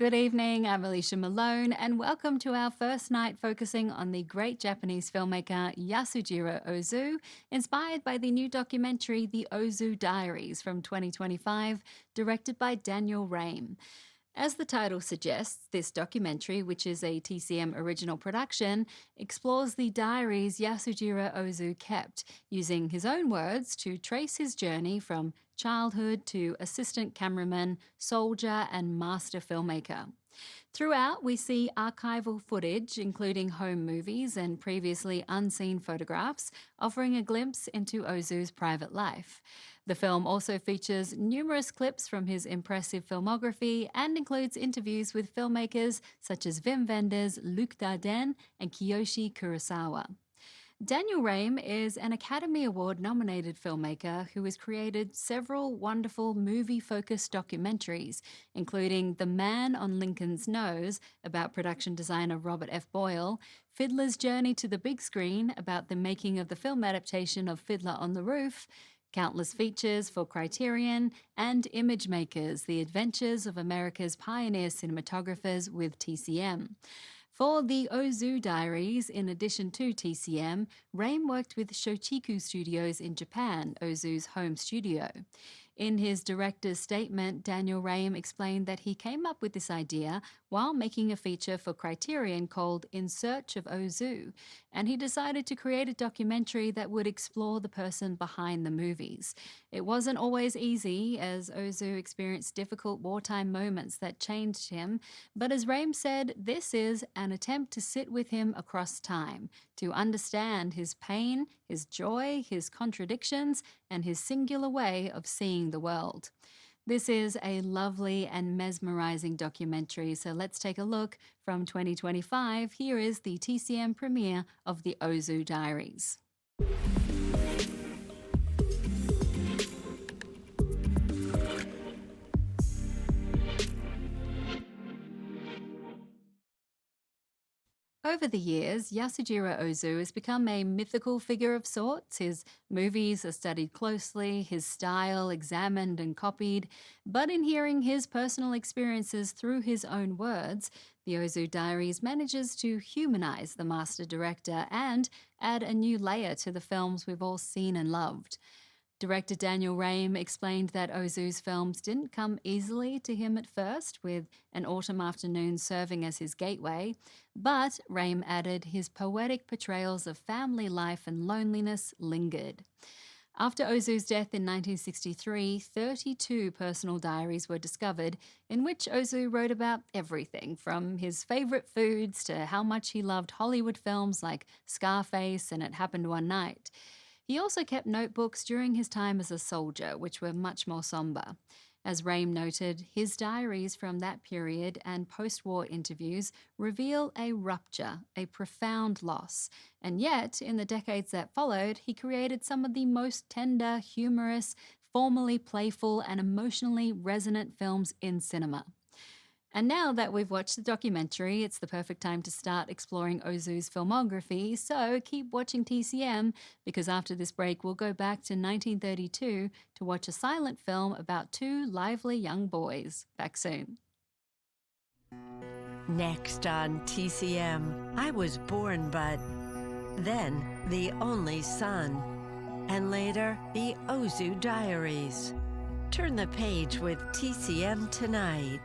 Good evening, I'm Alicia Malone, and welcome to our first night focusing on the great Japanese filmmaker Yasujiro Ozu, inspired by the new documentary The Ozu Diaries from 2025, directed by Daniel Raim. As the title suggests, this documentary, which is a TCM original production, explores the diaries Yasujiro Ozu kept, using his own words to trace his journey from childhood to assistant cameraman, soldier, and master filmmaker. Throughout, we see archival footage, including home movies and previously unseen photographs, offering a glimpse into Ozu's private life. The film also features numerous clips from his impressive filmography and includes interviews with filmmakers such as Wim Wenders, Luc Dardenne, and Kiyoshi Kurosawa. Daniel Raim is an Academy Award nominated filmmaker who has created several wonderful movie focused documentaries, including The Man on Lincoln's Nose about production designer Robert F. Boyle, Fiddler's Journey to the Big Screen about the making of the film adaptation of Fiddler on the Roof, countless features for Criterion, and Image Makers, The Adventures of America's Pioneer Cinematographers with TCM. For the Ozu Diaries, in addition to TCM, Raim worked with Shochiku Studios in Japan, Ozu's home studio. In his director's statement, Daniel Raim explained that he came up with this idea while making a feature for Criterion called In Search of Ozu, and he decided to create a documentary that would explore the person behind the movies. It wasn't always easy, as Ozu experienced difficult wartime moments that changed him, but as Raim said, this is an attempt to sit with him across time, to understand his pain, his joy, his contradictions, and his singular way of seeing the world. This is a lovely and mesmerizing documentary, so let's take a look from 2025. Here is the TCM premiere of The Ozu Diaries. Over the years, Yasujiro Ozu has become a mythical figure of sorts. His movies are studied closely, his style examined and copied, but in hearing his personal experiences through his own words, the Ozu Diaries manages to humanize the master director and add a new layer to the films we've all seen and loved. Director Daniel Raim explained that Ozu's films didn't come easily to him at first, with An Autumn Afternoon serving as his gateway, but Raim added his poetic portrayals of family life and loneliness lingered. After Ozu's death in 1963, 32 personal diaries were discovered, in which Ozu wrote about everything from his favorite foods to how much he loved Hollywood films like Scarface and It Happened One Night. He also kept notebooks during his time as a soldier, which were much more somber. As Raim noted, his diaries from that period and post-war interviews reveal a rupture, a profound loss. And yet, in the decades that followed, he created some of the most tender, humorous, formally playful, and emotionally resonant films in cinema. And now that we've watched the documentary, it's the perfect time to start exploring Ozu's filmography, so keep watching TCM, because after this break we'll go back to 1932 to watch a silent film about two lively young boys. Back soon. Next on TCM, I was born but then the only son, and later the Ozu Diaries. Turn the page with TCM tonight.